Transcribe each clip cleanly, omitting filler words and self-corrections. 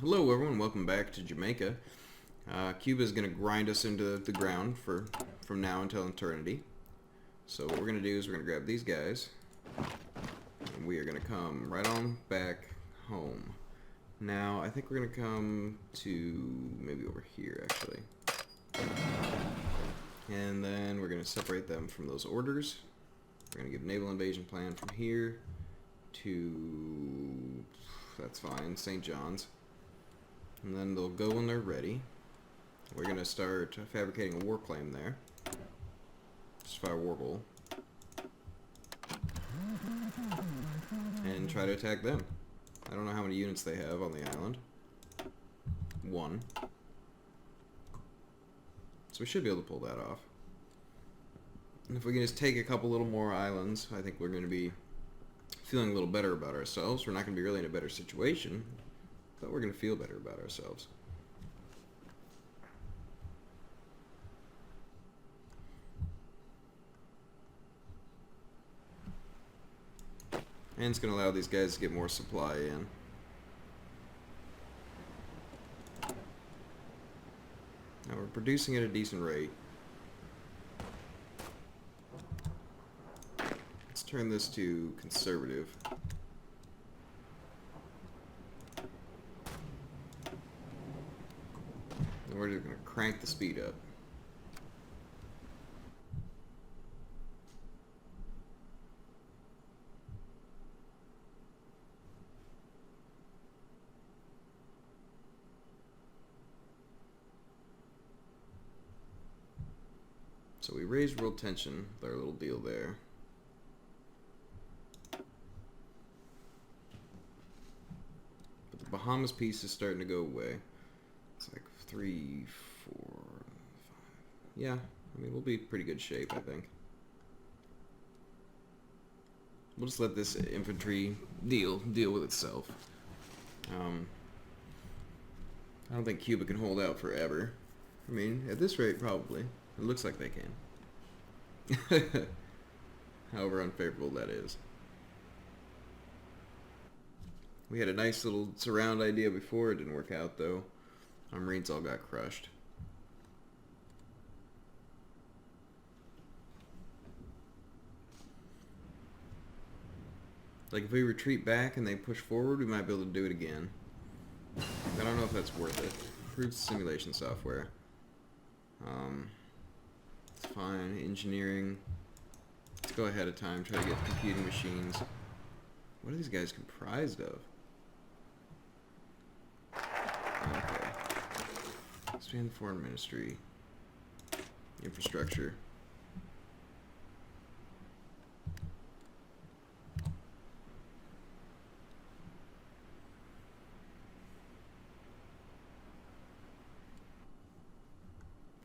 Hello everyone, welcome back to Jamaica. Cuba is going to grind us into the ground from now until eternity. So what we're going to do is we're going to grab these guys, and we are going to come right on back home. Now, I think we're going to come to maybe over here, actually. And then we're going to separate them from those orders. We're going to give naval invasion plan from here to, that's fine, St. John's. And then they'll go when they're ready. We're going to start fabricating a war claim there. Just fire a war goal. And try to attack them. I don't know how many units they have on the island. 1. So we should be able to pull that off. And if we can just take a couple little more islands, I think we're going to be feeling a little better about ourselves. We're not going to be really in a better situation, but we're going to feel better about ourselves. And it's going to allow these guys to get more supply in. Now we're producing at a decent rate. Let's turn this to conservative. And we're just going to crank the speed up. So we raised world tension with our little deal there. But the Bahamas piece is starting to go away. It's like 3, 4, 5. Yeah, I mean, we'll be in pretty good shape, I think. We'll just let this infantry deal with itself. I don't think Cuba can hold out forever. I mean, at this rate, probably. It looks like they can. However unfavorable that is. We had a nice little surround idea before. It didn't work out, though. Our Marines all got crushed. Like, if we retreat back and they push forward, we might be able to do it again. I don't know if that's worth it. Improved simulation software. It's fine. Engineering. Let's go ahead of time, try to get computing machines. What are these guys comprised of? Okay. Expand the foreign ministry. Infrastructure.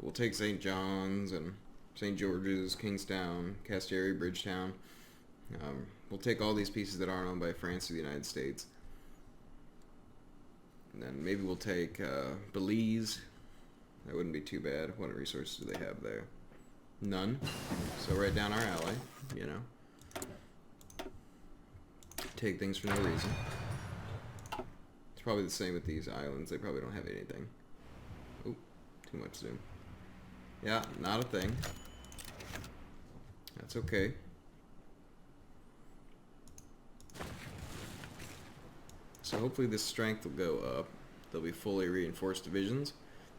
We'll take St. John's and St. George's, Kingstown, Castlereagh, Bridgetown. We'll take all these pieces that aren't owned by France or the United States. And then maybe we'll take Belize. That wouldn't be too bad. What resources do they have there? None. So right down our alley, you know. Take things for no reason. It's probably the same with these islands. They probably don't have anything. Oh, too much zoom. Yeah, not a thing. That's okay. So hopefully this strength will go up. They'll be fully reinforced divisions.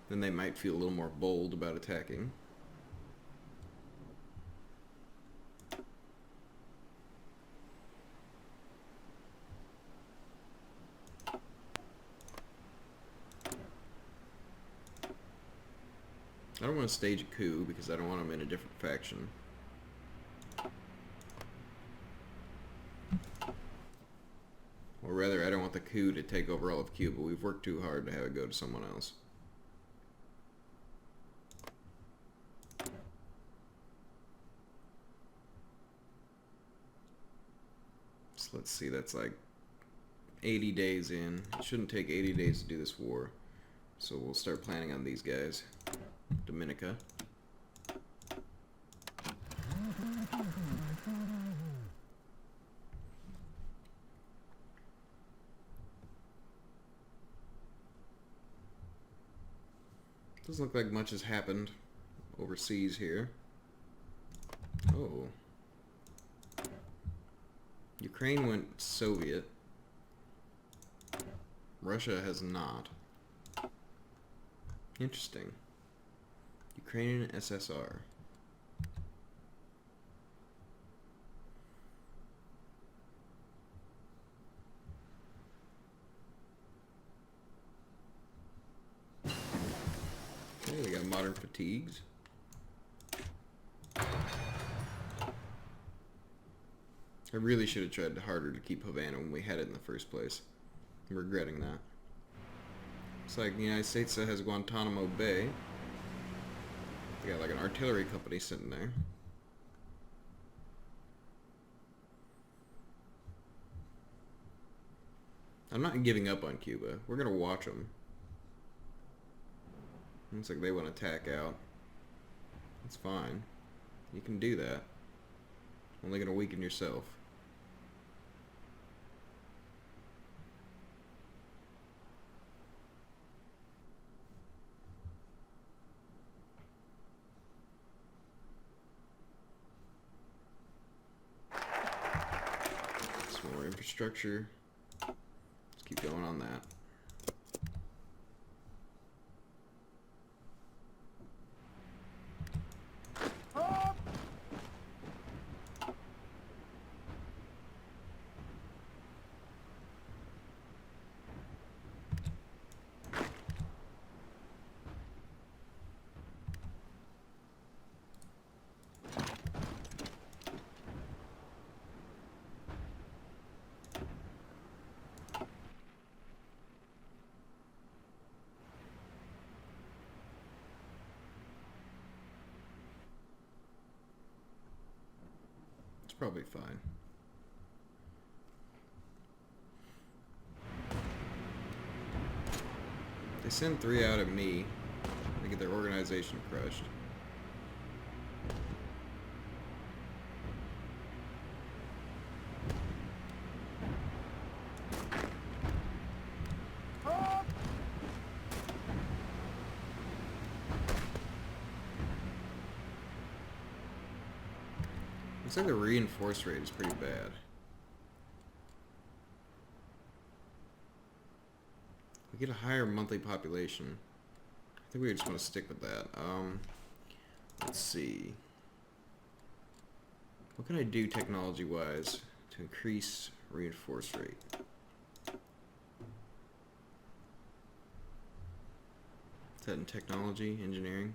Then they might feel a little more bold about attacking. I don't want to stage a coup because I don't want them in a different faction. Or rather, I don't want the coup to take over all of Cuba. We've worked too hard to have it go to someone else. So let's see, that's like 80 days in. It shouldn't take 80 days to do this war. So we'll start planning on these guys. Dominica. Doesn't look like much has happened overseas here. Oh. Ukraine went Soviet. Russia has not. Interesting. Ukrainian SSR. Okay, we got modern fatigues. I really should have tried harder to keep Havana when we had it in the first place. I'm regretting that. Looks like the United States has Guantanamo Bay. They got like an artillery company sitting there. I'm not giving up on Cuba. We're gonna watch them. Looks like they want to tack out. That's fine. You can do that. Only gonna weaken yourself. Some more infrastructure. Let's keep going on that. Probably fine. They send 3 out at me. They get their organization crushed. Looks like the reinforce rate is pretty bad. We get a higher monthly population. I think we just want to stick with that. Let's see. What can I do technology-wise to increase reinforce rate? Is that in technology, engineering?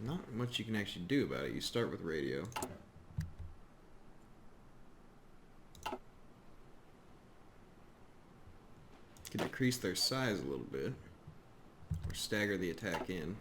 Not much you can actually do about it. You start with radio. You can decrease their size a little bit, or stagger the attack in.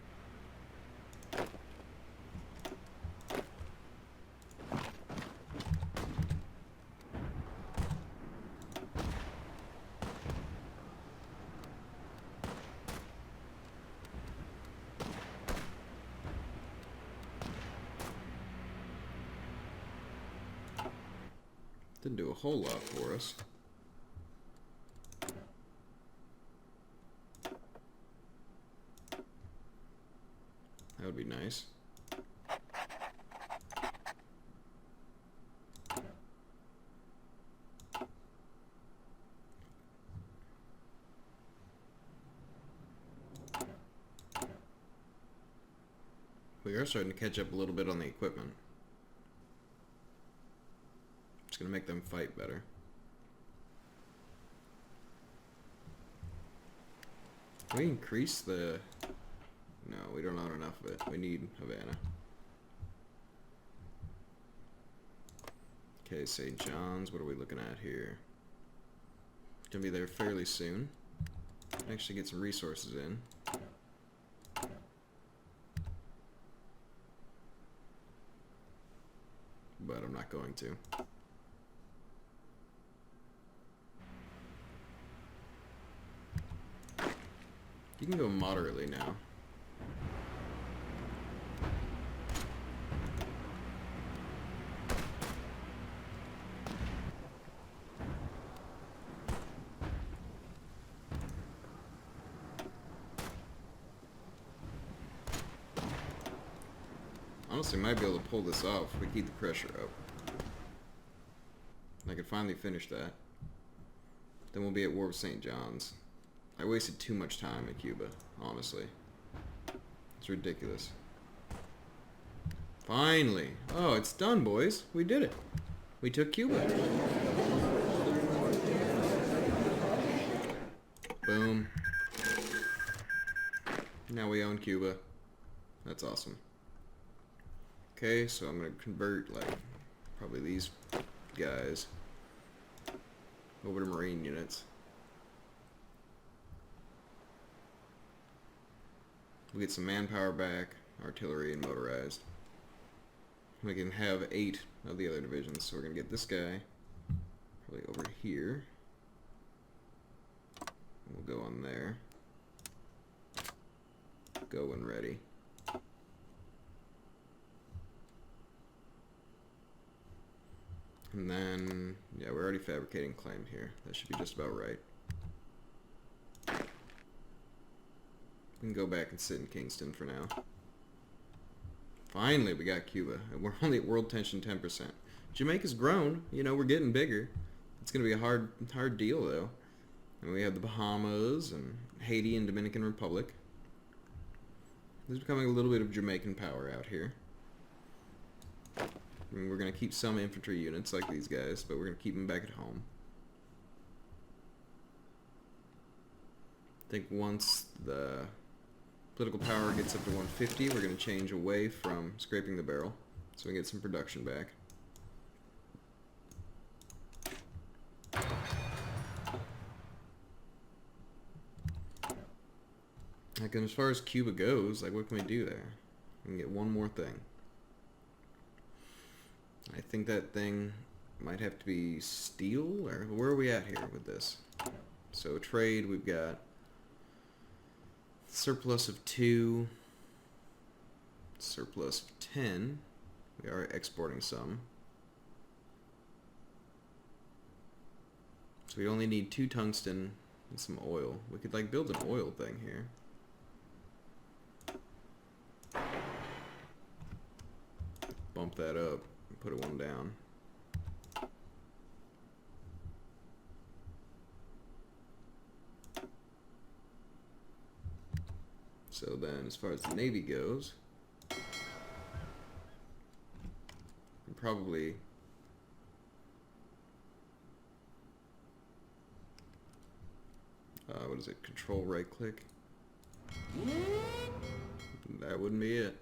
Didn't do a whole lot for us. That would be nice. We are starting to catch up a little bit on the equipment. It's going to make them fight better. Can we increase the... No, we don't own enough of it. We need Havana. Okay, St. John's. What are we looking at here? Gonna be there fairly soon. Actually get some resources in. But I'm not going to. You can go moderately now. Honestly, might be able to pull this off if we keep the pressure up. I could finally finish that. Then we'll be at war with St. John's. I wasted too much time in Cuba, honestly. It's ridiculous. Finally! Oh, it's done, boys. We did it. We took Cuba. Boom. Now we own Cuba. That's awesome. Okay, so I'm gonna convert, like, probably these guys over to Marine units. We get some manpower back, artillery, and motorized. We can have 8 of the other divisions, so we're gonna get this guy probably over here. We'll go on there. Go when ready. And then, yeah, we're already fabricating claim here. That should be just about right. We can go back and sit in Kingston for now. Finally, we got Cuba. We're only at world tension 10%. Jamaica's grown. You know, we're getting bigger. It's going to be a hard deal, though. And we have the Bahamas and Haiti and Dominican Republic. There's becoming a little bit of Jamaican power out here. I mean, we're going to keep some infantry units like these guys, but we're going to keep them back at home. I think once the political power gets up to 150, we're going to change away from scraping the barrel so we can get some production back. Like, and as far as Cuba goes, like, what can we do there? We can get one more thing. I think that thing might have to be steel, or where are we at here with this? So trade, we've got surplus of 2, surplus of 10. We are exporting some. So we only need 2 tungsten and some oil. We could, like, build an oil thing here. Bump that up and put it one down. So then, as far as the Navy goes, probably what is it? Control right click. That wouldn't be it.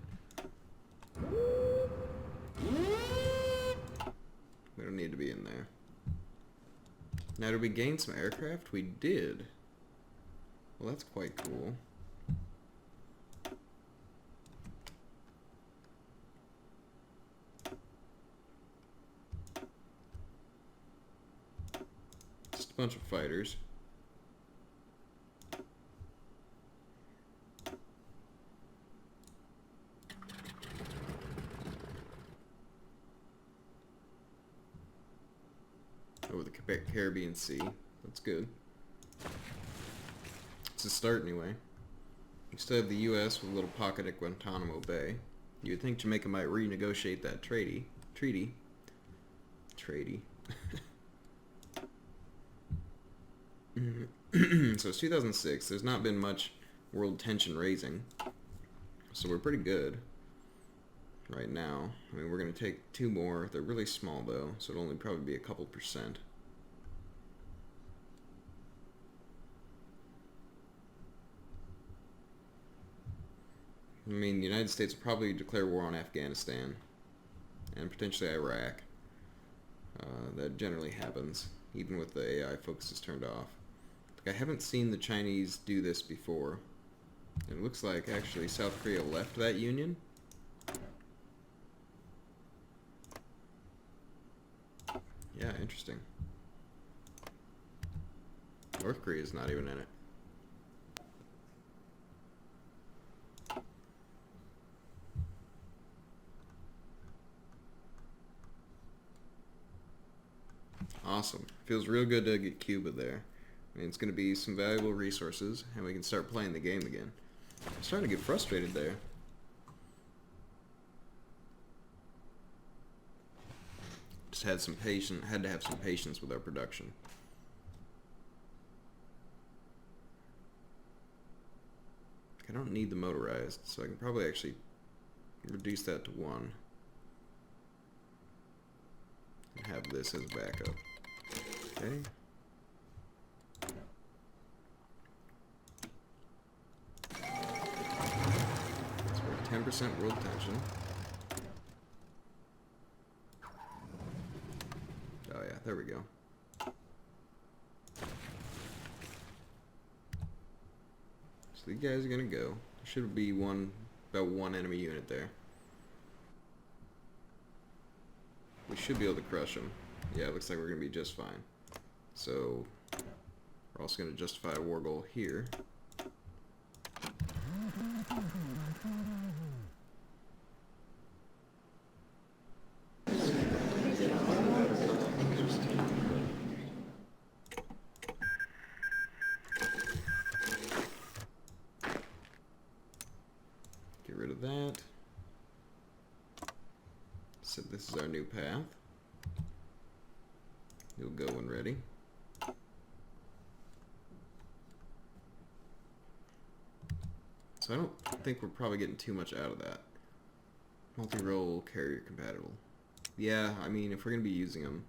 We don't need to be in there. Now, did we gain some aircraft? We did. Well, that's quite cool. Just a bunch of fighters. Over the Caribbean Sea. That's good. It's a start anyway. We still have the U.S. with a little pocket at Guantanamo Bay. You would think Jamaica might renegotiate that treaty. So it's 2006. There's not been much world tension raising. So we're pretty good right now. I mean, we're going to take 2 more. They're really small, though, so it'll only probably be a couple percent. I mean, the United States will probably declare war on Afghanistan and potentially Iraq. That generally happens, even with the AI focuses turned off. Like, I haven't seen the Chinese do this before. It looks like, actually, South Korea left that union. Yeah, interesting. North Korea is not even in it. Awesome. Feels real good to get Cuba there. I mean, it's going to be some valuable resources, and we can start playing the game again. I'm starting to get frustrated there. Just had to have some patience with our production. I don't need the motorized, so I can probably actually reduce that to 1. And have this as backup. Okay. So we're 10% world tension. Oh yeah, there we go. So these guys are gonna go. There should be about one enemy unit there. We should be able to crush them. Yeah, it looks like we're gonna be just fine. So we're also gonna justify a war goal here. Get rid of that. So this is our new path. You'll go when ready. So I don't think we're probably getting too much out of that. Multi-role carrier compatible. Yeah, I mean, if we're going to be using them,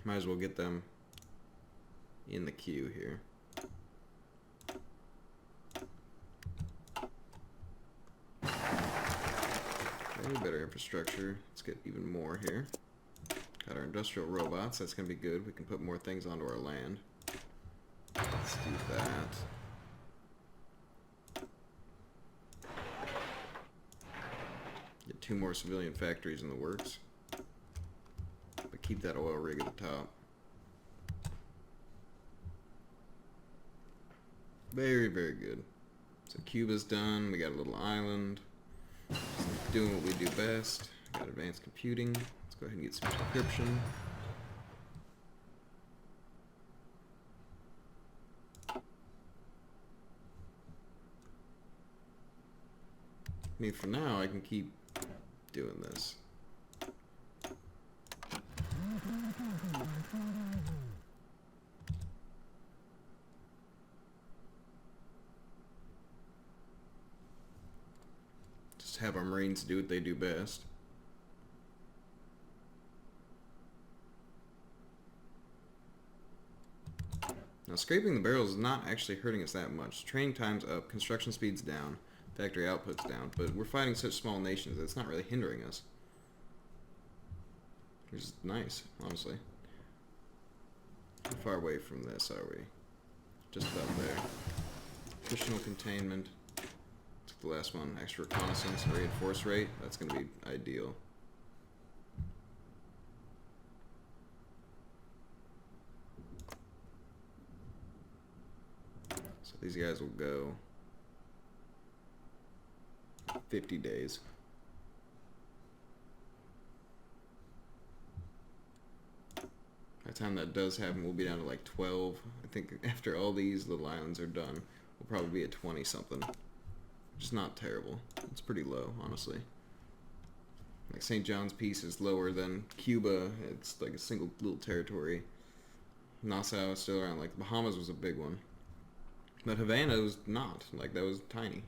might as well get them in the queue here. Okay, better infrastructure. Let's get even more here. Got our industrial robots. That's going to be good. We can put more things onto our land. Let's do that. Get 2 more civilian factories in the works. But keep that oil rig at the top. Very, very good. So Cuba's done. We got a little island. Just doing what we do best. Got advanced computing. Let's go ahead and get some encryption. I mean, for now, I can keep doing this. Just have our Marines do what they do best. Now, scraping the barrels is not actually hurting us that much. Training time's up, construction speed's down, factory output's down, but we're fighting such small nations that it's not really hindering us. Which is nice, honestly. How far away from this are we? Just about there. Additional containment. That's the last one. Extra reconnaissance and reinforce rate. That's going to be ideal. So these guys will go 50 days. By the time that does happen, we'll be down to like 12. I think after all these little islands are done, we'll probably be at 20 something. Which is not terrible. It's pretty low, honestly. Like St. John's Peace is lower than Cuba. It's like a single little territory. Nassau is still around. Like the Bahamas was a big one. But Havana was not. Like that was tiny.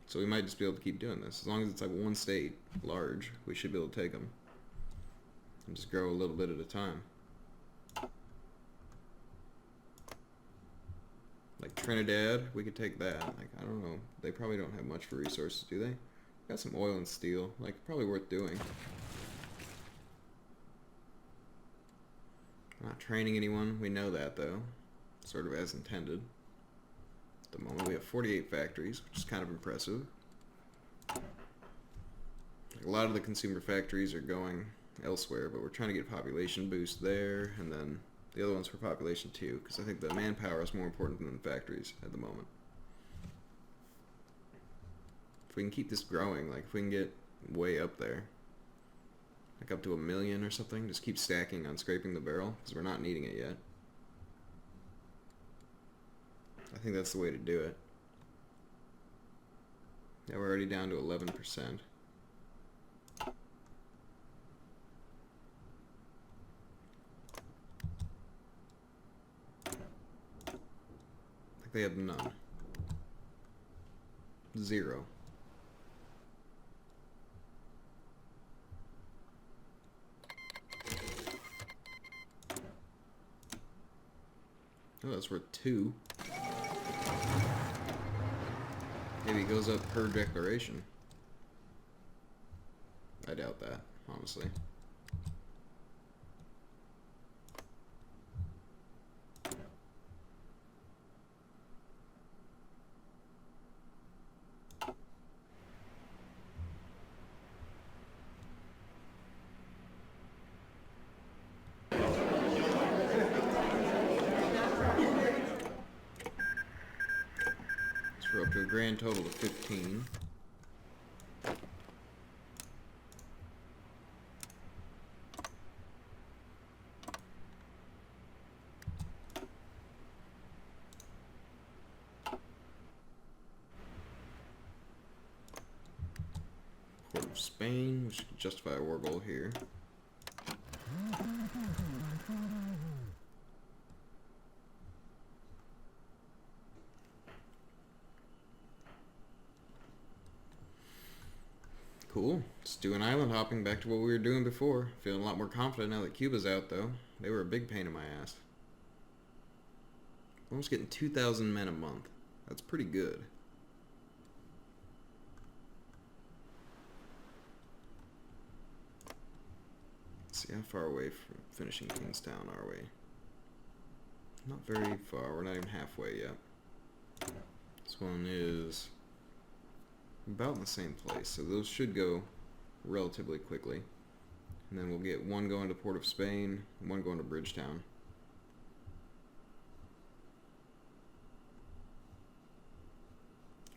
So we might just be able to keep doing this. As long as it's like one state, large, we should be able to take them. And just grow a little bit at a time. Like Trinidad, we could take that. Like, I don't know. They probably don't have much for resources, do they? Got some oil and steel. Like, probably worth doing. We're not training anyone. We know that, though. Sort of as intended. At the moment, we have 48 factories, which is kind of impressive. Like, a lot of the consumer factories are going elsewhere, but we're trying to get a population boost there, and then the other one's for population too, because I think the manpower is more important than the factories at the moment. If we can keep this growing, like if we can get way up there, like up to 1 million or something, just keep stacking on scraping the barrel, because we're not needing it yet. I think that's the way to do it. Yeah, we're already down to 11%. They have none. 0. Oh, that's worth 2. Maybe it goes up per declaration. I doubt that, honestly. We're up to a grand total of 15. Port of Spain, which could justify a war goal here. Cool. Let's do an island hopping back to what we were doing before. Feeling a lot more confident now that Cuba's out, though. They were a big pain in my ass. Almost getting 2,000 men a month. That's pretty good. Let's see, how far away from finishing Kingstown are we? Not very far. We're not even halfway yet. This one is about in the same place, so those should go relatively quickly. And then we'll get one going to Port of Spain, and one going to Bridgetown.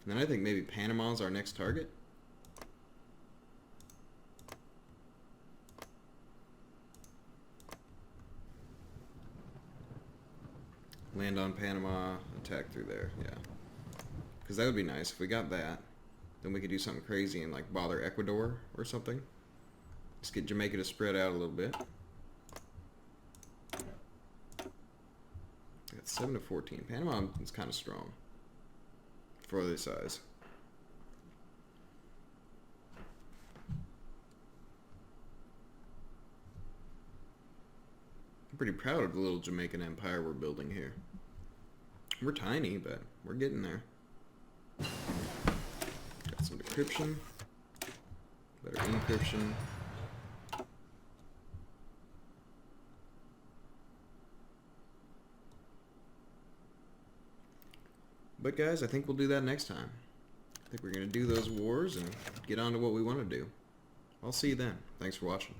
And then I think maybe Panama's our next target. Land on Panama, attack through there, yeah. Because that would be nice if we got that. Then we could do something crazy and like bother Ecuador or something. Just get Jamaica to spread out a little bit. Got 7 to 14. Panama is kind of strong for this size. I'm pretty proud of the little Jamaican empire we're building here. We're tiny, but we're getting there. Got some decryption. Better encryption. But guys, I think we'll do that next time. I think we're going to do those wars and get on to what we want to do. I'll see you then. Thanks for watching.